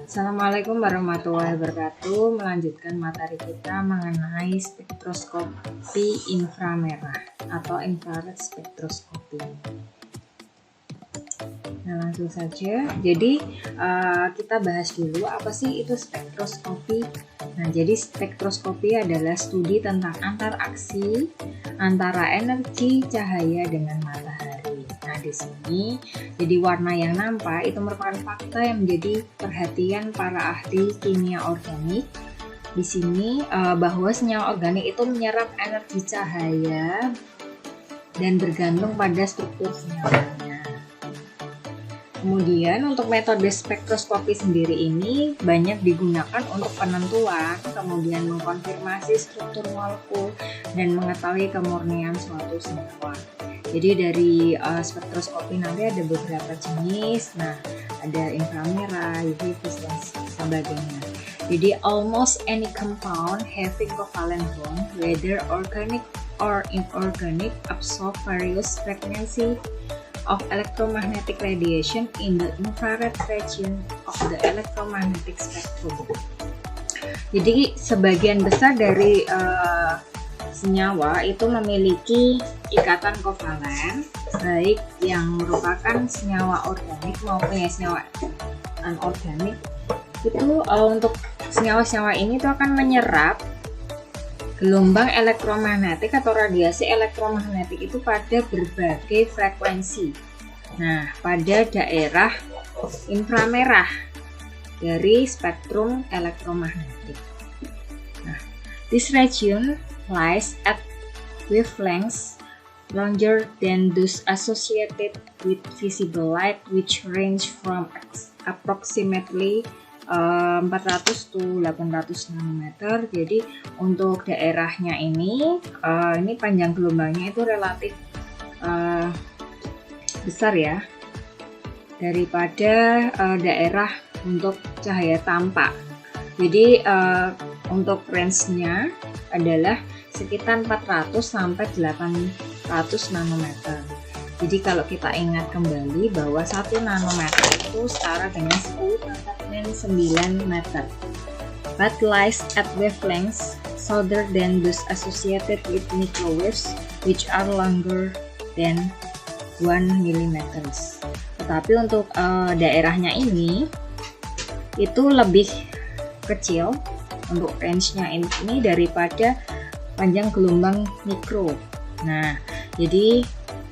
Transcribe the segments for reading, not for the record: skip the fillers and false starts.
Assalamualaikum warahmatullahi wabarakatuh. Melanjutkan materi kita mengenai spektroskopi inframerah atau infrared spektroskopi. Nah, langsung saja. Jadi kita bahas dulu apa sih itu spektroskopi. Nah, jadi spektroskopi adalah studi tentang interaksi antara energi cahaya dengan matahari. Nah, di sini jadi warna yang nampak itu merupakan fakta yang menjadi perhatian para ahli kimia organik. Di sini bahwa senyawa organik itu menyerap energi cahaya dan bergantung pada struktur senyawanya. Kemudian untuk metode spektroskopi sendiri ini banyak digunakan untuk penentuan, kemudian mengkonfirmasi struktur molekul dan mengetahui kemurnian suatu senyawa. Jadi dari spektroskopi nanti ada beberapa jenis. Nah, ada inframerah, UV, dan sebagainya. Jadi almost any compound having covalent bond, whether organic or inorganic, absorb various frequency of electromagnetic radiation in the infrared region of the electromagnetic spectrum. Jadi sebagian besar dari senyawa itu memiliki ikatan kovalen, baik yang merupakan senyawa organik maupun ya senyawa anorganik. Itu untuk senyawa-senyawa ini itu akan menyerap gelombang elektromagnetik atau radiasi elektromagnetik itu pada berbagai frekuensi. Nah, pada daerah inframerah dari spektrum elektromagnetik. Nah, this region lies at wavelengths longer than those associated with visible light, which range from approximately 400 to 800 nanometer. Jadi untuk daerahnya ini panjang gelombangnya itu relatif besar ya daripada daerah untuk cahaya tampak. Jadi untuk range-nya adalah sekitar 400 sampai 800 nanometer. Jadi kalau kita ingat kembali bahwa 1 nanometer itu setara dengan 10 pangkat min 9 meter. But lies at wavelengths shorter than those associated with microwaves, which are longer than 1 mm. Tetapi untuk daerahnya ini itu lebih kecil untuk range-nya ini daripada panjang gelombang mikro. Nah, jadi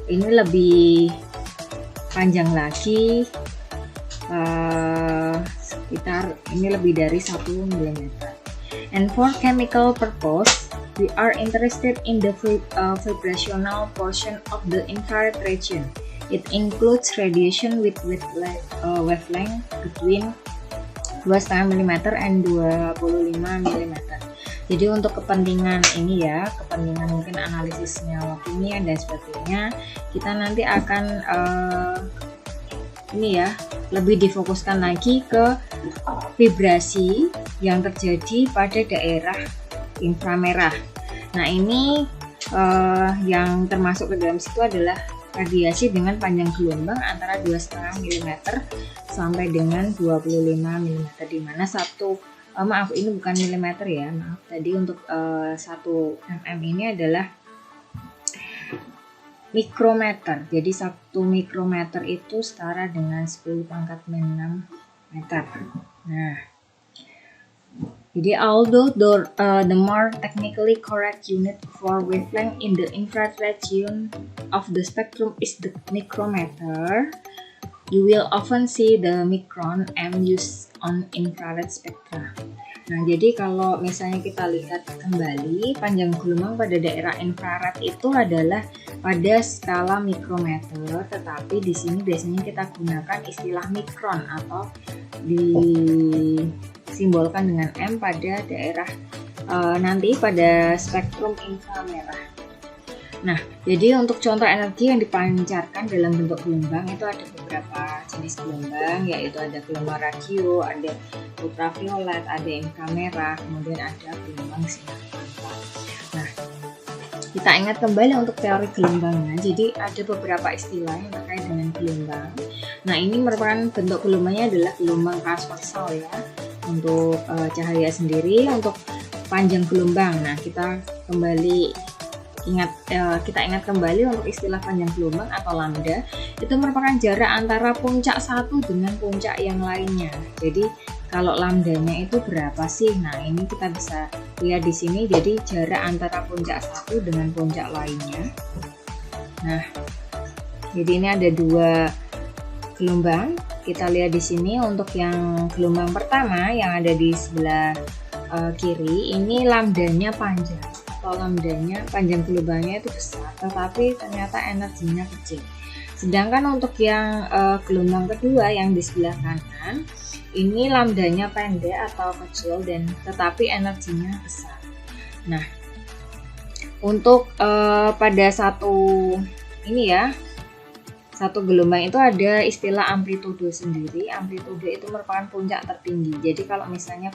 ini lebih panjang lagi, sekitar ini lebih dari 1 mm. And for chemical purpose, we are interested in the vibrational portion of the infrared region. It includes radiation with wavelength between 2,5 mm and 25 mm. Jadi untuk kepentingan ini ya, kepentingan mungkin analisis senyawa kimia dan sebagainya, kita nanti akan lebih difokuskan lagi ke vibrasi yang terjadi pada daerah inframerah. Nah ini yang termasuk ke dalam situ adalah radiasi dengan panjang gelombang antara 2,5 mm sampai dengan 25 mm, di mana ini bukan milimeter ya, maaf. Tadi untuk 1 mm ini adalah mikrometer. Jadi 1 mikrometer itu setara dengan 10 pangkat min 6 meter. Nah, jadi although the more technically correct unit for wavelength in the infrared region of the spectrum is the micrometer, you will often see the micron m used on infrared spectra. Nah, jadi kalau misalnya kita lihat kembali panjang gelombang pada daerah infrared itu adalah pada skala mikrometer, tetapi di sini biasanya kita gunakan istilah mikron atau disimbolkan dengan m pada daerah nanti pada spektrum inframerah. Nah, jadi untuk contoh energi yang dipancarkan dalam bentuk gelombang itu ada beberapa jenis gelombang, yaitu ada gelombang radio, ada ultraviolet, ada inframerah, kemudian ada gelombang sinar alfa. Nah, Kita ingat kembali untuk teori gelombangnya. Jadi ada beberapa istilah yang terkait dengan gelombang. Nah, ini merupakan bentuk gelombangnya adalah gelombang transversal ya. Untuk cahaya sendiri, untuk panjang gelombang. Nah, kita ingat kembali untuk istilah panjang gelombang atau lambda. Itu merupakan jarak antara puncak satu dengan puncak yang lainnya. Jadi kalau lambdanya itu berapa sih? Nah, ini kita bisa lihat di sini. Jadi jarak antara puncak satu dengan puncak lainnya. Nah, jadi ini ada dua gelombang. Kita lihat di sini untuk yang gelombang pertama yang ada di sebelah kiri, ini lambdanya panjang atau lambdanya panjang gelombangnya itu besar, tetapi ternyata energinya kecil. Sedangkan untuk yang gelombang kedua yang di sebelah kanan, ini lambdanya pendek atau kecil dan tetapi energinya besar. Nah, untuk pada satu gelombang itu ada istilah amplitudo sendiri. Amplitudo itu merupakan puncak tertinggi. Jadi kalau misalnya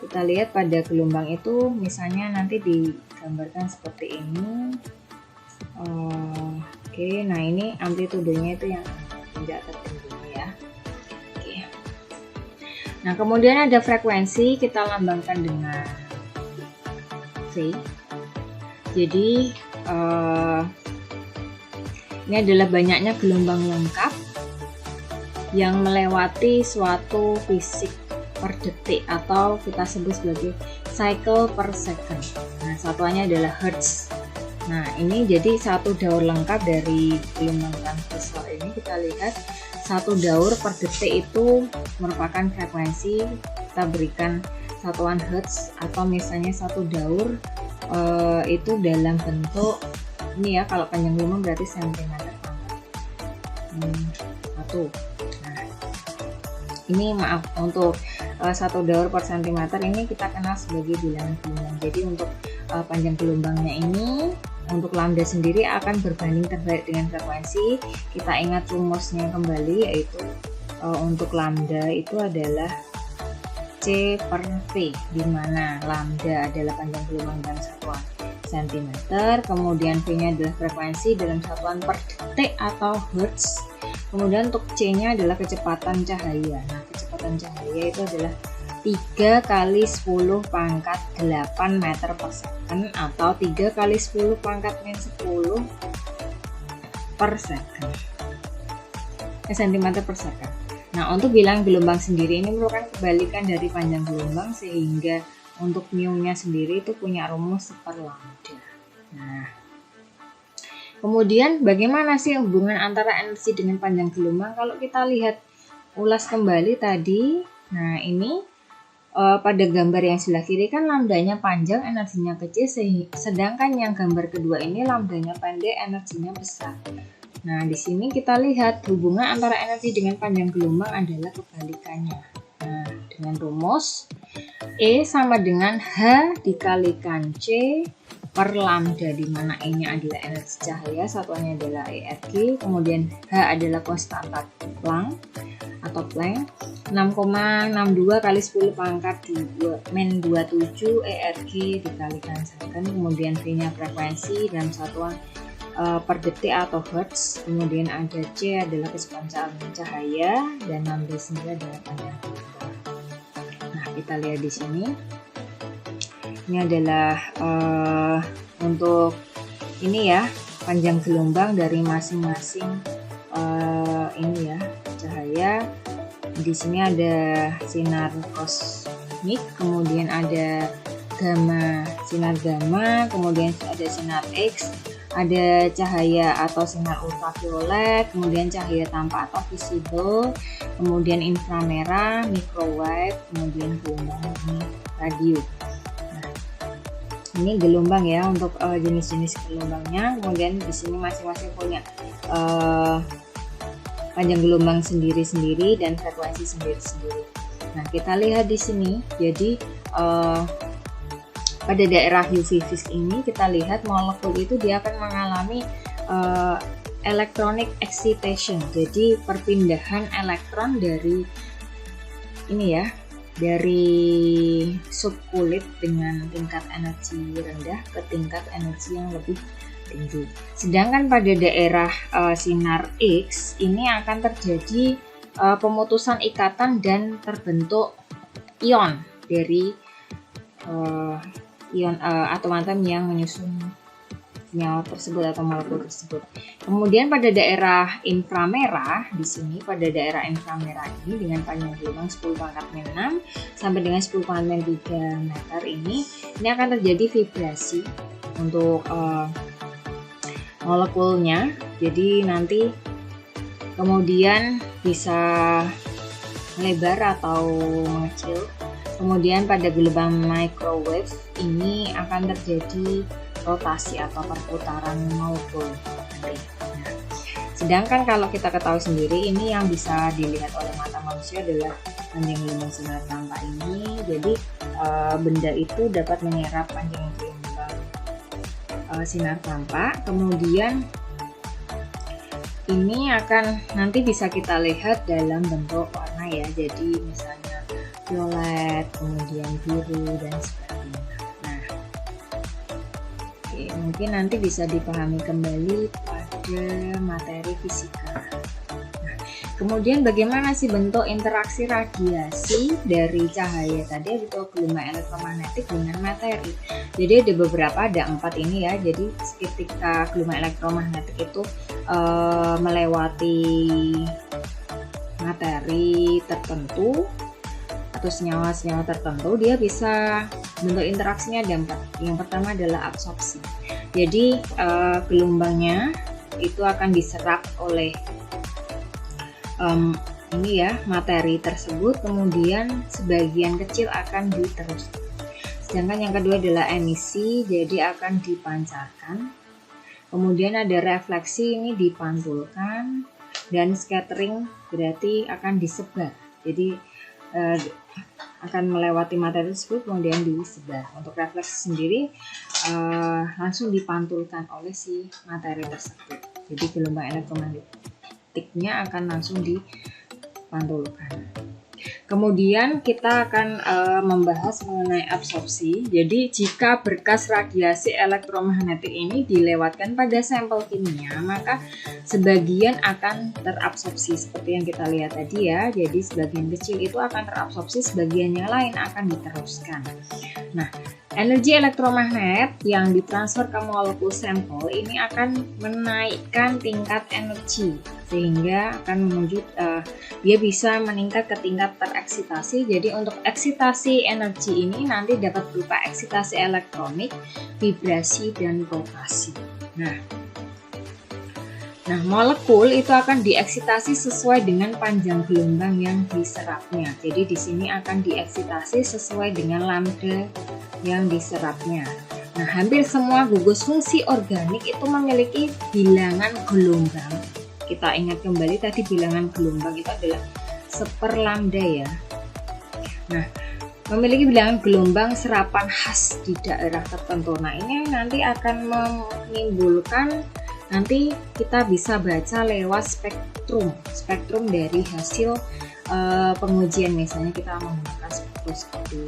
kita lihat pada gelombang itu, misalnya nanti digambarkan seperti ini. Oke, nah ini amplitudonya itu yang puncak tertinggi ya. Oke. Nah, kemudian ada frekuensi, kita lambangkan dengan V. Jadi ini adalah banyaknya gelombang lengkap yang melewati suatu fisik per detik atau kita sebut sebagai cycle per second. Nah, satuannya adalah hertz. Nah, ini jadi satu daur lengkap dari gelombang transversal ini. Kita lihat satu daur per detik itu merupakan frekuensi, kita berikan satuan hertz, atau misalnya satu daur itu dalam bentuk ini ya, kalau panjang gelombang berarti sentimeter satu. Nah, ini maaf, untuk satu daur per sentimeter ini kita kenal sebagai bilangan gelombang. Jadi untuk panjang gelombangnya ini, untuk lambda sendiri akan berbanding terbalik dengan frekuensi. Kita ingat rumusnya kembali, yaitu untuk lambda itu adalah C per V, di mana lambda adalah panjang gelombang dalam satuan cm, kemudian V-nya adalah frekuensi dalam satuan per detik atau hertz, kemudian untuk C-nya adalah kecepatan cahaya. Nah, kecepatan cahaya itu adalah 3 kali 10 pangkat 8 meter per second atau 3 kali 10 pangkat min 10 per second, cm per second. Nah, untuk bilangan gelombang sendiri ini merupakan kebalikan dari panjang gelombang, sehingga untuk mu-nya sendiri itu punya rumus per lambda. Nah, kemudian bagaimana sih hubungan antara energi dengan panjang gelombang? Kalau kita lihat ulas kembali tadi, nah ini pada gambar yang sebelah kiri kan lambdanya panjang, energinya kecil, sedangkan yang gambar kedua ini lambdanya pendek, energinya besar. Nah, di sini kita lihat hubungan antara energi dengan panjang gelombang adalah kebalikannya. Nah, dengan rumus E sama dengan H dikalikan C per lambda, di mana E-nya adalah energi cahaya, satuannya adalah ERG, kemudian H adalah konstanta Planck atau Planck, 6,62 kali 10 pangkat 2 27 ERG dikalikan second, kemudian V-nya frekuensi dalam satuan per detik atau hertz, kemudian ada C adalah kecepatan cahaya, dan lambda sendiri adalah panjang gelombang. Nah, kita lihat di sini. Ini adalah untuk ini ya, panjang gelombang dari masing-masing ini ya, cahaya. Di sini ada sinar kosmik, kemudian ada sinar gamma, kemudian ada sinar X, ada cahaya atau sinar ultraviolet, kemudian cahaya tampak atau visible, kemudian inframerah, microwave, kemudian gelombang radio. Nah, ini gelombang ya untuk jenis-jenis gelombangnya. Kemudian di sini masing-masing punya panjang gelombang sendiri-sendiri dan frekuensi sendiri-sendiri. Nah, kita lihat di sini. Jadi pada daerah UV vis ini kita lihat molekul itu dia akan mengalami electronic excitation. Jadi perpindahan elektron dari ini ya, dari subkulit dengan tingkat energi rendah ke tingkat energi yang lebih tinggi. Sedangkan pada daerah sinar X ini akan terjadi pemutusan ikatan dan terbentuk ion dari ion atom-atom yang menyusun senyawa tersebut atau molekul tersebut. Kemudian pada daerah inframerah, di sini pada daerah inframerah ini dengan panjang gelombang 10⁻⁶ sampai dengan 10⁻³ meter ini akan terjadi vibrasi untuk molekulnya. Jadi nanti kemudian bisa melebar atau mengecil. Kemudian pada gelombang microwave ini akan terjadi rotasi atau perputaran molekul. Nah, sedangkan kalau kita ketahui sendiri, ini yang bisa dilihat oleh mata manusia adalah panjang gelombang sinar tampak ini. Jadi benda itu dapat menyerap panjang gelombang sinar tampak. Kemudian ini akan nanti bisa kita lihat dalam bentuk warna ya. Jadi misalnya violet, kemudian biru dan sebagainya. Nah, mungkin nanti bisa dipahami kembali pada materi fisika. Nah, kemudian bagaimana sih bentuk interaksi radiasi dari cahaya tadi atau gelombang elektromagnetik dengan materi? Jadi ada beberapa, ada 4 ini ya. Jadi ketika gelombang elektromagnetik itu melewati materi tertentu atau senyawa-senyawa tertentu, dia bisa bentuk interaksinya ada 4. Yang pertama adalah absorpsi. Jadi gelombangnya itu akan diserap oleh ini ya, materi tersebut, kemudian sebagian kecil akan diteruskan. Sedangkan yang kedua adalah emisi, jadi akan dipancarkan. Kemudian ada refleksi, ini dipantulkan, dan scattering berarti akan disebar. Jadi akan melewati materi tersebut kemudian disebar. Untuk refleksi sendiri langsung dipantulkan oleh si materi tersebut. Jadi gelombang elektromagnetiknya akan langsung dipantulkan. Kemudian kita akan membahas mengenai absorpsi. Jadi jika berkas radiasi elektromagnetik ini dilewatkan pada sampel kimia, maka sebagian akan terabsorpsi seperti yang kita lihat tadi ya. Jadi sebagian kecil itu akan terabsorpsi, sebagian yang lain akan diteruskan. Nah, energi elektromagnet yang ditransfer ke molekul sampel ini akan menaikkan tingkat energi sehingga akan menuju dia bisa meningkat ke tingkat tereksitasi. Jadi untuk eksitasi energi ini nanti dapat berupa eksitasi elektronik, vibrasi dan rotasi. Nah, molekul itu akan dieksitasi sesuai dengan panjang gelombang yang diserapnya. Jadi di sini akan dieksitasi sesuai dengan lambda yang diserapnya. Nah, hampir semua gugus fungsi organik itu memiliki bilangan gelombang. Kita ingat kembali tadi bilangan gelombang itu adalah 1/lambda ya. Nah, memiliki bilangan gelombang serapan khas di daerah tertentu. Nah, ini nanti akan menimbulkan, nanti kita bisa baca lewat spektrum dari hasil pengujian. Misalnya kita menggunakan spektroskopi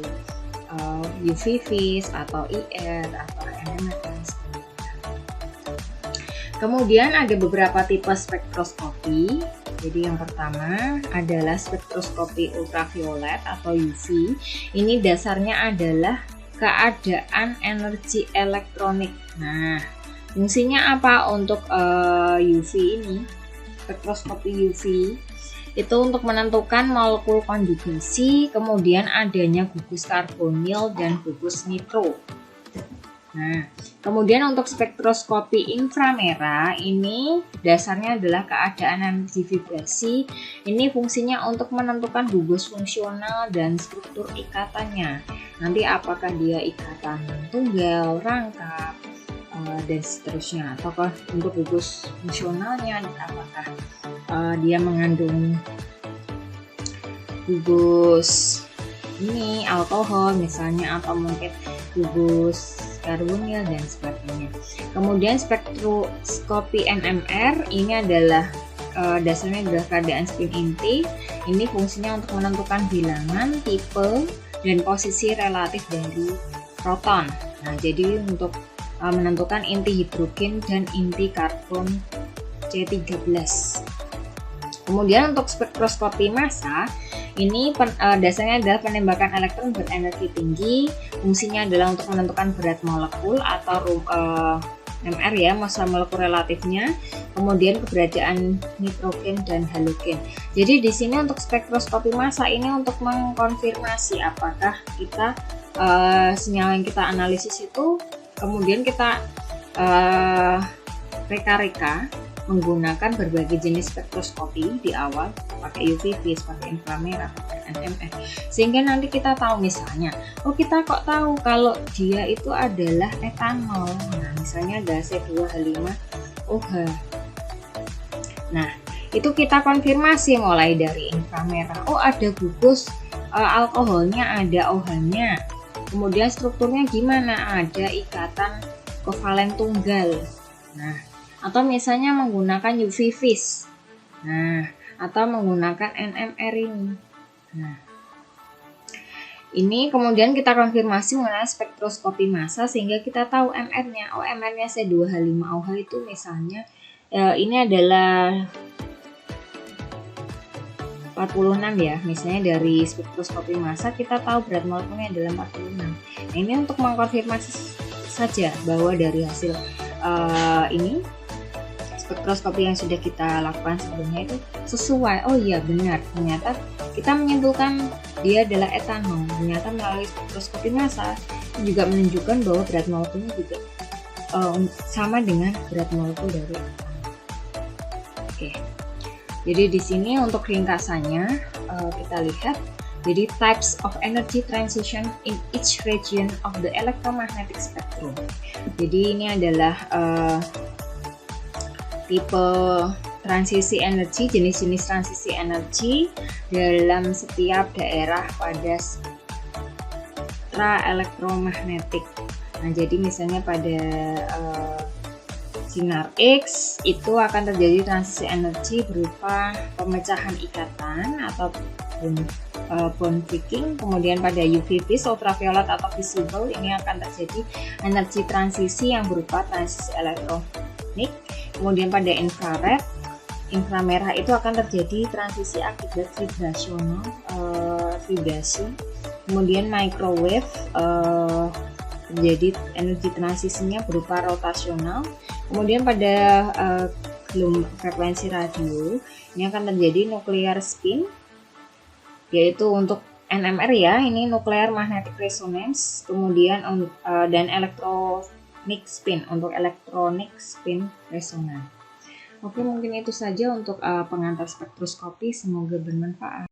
UV vis atau IR atau NMR dan sebagainya. Kemudian ada beberapa tipe spektroskopi. Jadi yang pertama adalah spektroskopi ultraviolet atau UV. Ini dasarnya adalah keadaan energi elektronik. Nah, fungsinya apa untuk UV ini? Spektroskopi UV itu untuk menentukan molekul konjugasi, kemudian adanya gugus karbonil dan gugus nitro. Nah, kemudian untuk spektroskopi inframerah ini dasarnya adalah keadaan energi vibrasi. Ini fungsinya untuk menentukan gugus fungsional dan struktur ikatannya. Nanti apakah dia ikatan tunggal, rangkap, dan seterusnya. Ataukah untuk gugus fungsionalnya apakah dia mengandung gugus ini alkohol misalnya, atau mungkin gugus karbonil dan sebagainya. Kemudian spektroskopi NMR ini adalah dasarnya adalah keadaan spin inti. Ini fungsinya untuk menentukan bilangan, tipe, dan posisi relatif dari proton. Nah, jadi untuk menentukan inti hidrogen dan inti karbon C13. Kemudian untuk spektroskopi massa, ini dasarnya adalah penembakan elektron berenergi tinggi. Fungsinya adalah untuk menentukan berat molekul atau MR ya, massa molekul relatifnya, kemudian keberadaan nitrogen dan halogen. Jadi di sini untuk spektroskopi massa ini untuk mengkonfirmasi apakah kita senyawa yang kita analisis itu kemudian kita reka-reka menggunakan berbagai jenis spektroskopi di awal, pakai UV vis, pakai inframerah, pakai NMR, sehingga nanti kita tahu misalnya, oh kita kok tahu kalau dia itu adalah etanol. Nah, misalnya ada C2H5OH. Nah, itu kita konfirmasi mulai dari inframerah. Oh, ada gugus alkoholnya, ada OH-nya. Kemudian strukturnya gimana? Ada ikatan kovalen tunggal. Nah, atau misalnya menggunakan UV vis. Nah, atau menggunakan NMR ini. Nah, ini kemudian kita konfirmasi mengenai spektroskopi massa sehingga kita tahu MR-nya. Oh, MR-nya C2H5OH itu misalnya ini adalah 46 ya. Misalnya dari spektroskopi massa kita tahu berat molekulnya adalah 46. Nah, ini untuk mengkonfirmasi saja bahwa dari hasil ini spektroskopi yang sudah kita lakukan sebelumnya itu sesuai. Oh iya benar, ternyata kita menyimpulkan dia adalah etanol. Ternyata melalui spektroskopi massa juga menunjukkan bahwa berat molekulnya juga sama dengan berat molekul dari etanol. Oke. Jadi di sini untuk ringkasannya kita lihat. Jadi types of energy transition in each region of the electromagnetic spectrum. Jadi ini adalah tipe transisi energi, jenis-jenis transisi energi dalam setiap daerah pada spektra elektromagnetik. Nah, jadi misalnya pada sinar X itu akan terjadi transisi energi berupa pemecahan ikatan atau bond breaking. Kemudian pada UV vis, ultraviolet atau visible, ini akan terjadi energi transisi yang berupa transisi elektronik. Kemudian pada infrared, inframerah itu akan terjadi transisi akibat vibrasional, vibrasi. Kemudian microwave terjadi energi transisinya berupa rotasional. Kemudian pada frekuensi radio ini akan terjadi nuclear spin, yaitu untuk NMR ya, ini nuclear magnetic resonance. Kemudian dan electronic spin untuk electronic spin resonance. Oke, mungkin itu saja untuk pengantar spektroskopi. Semoga bermanfaat.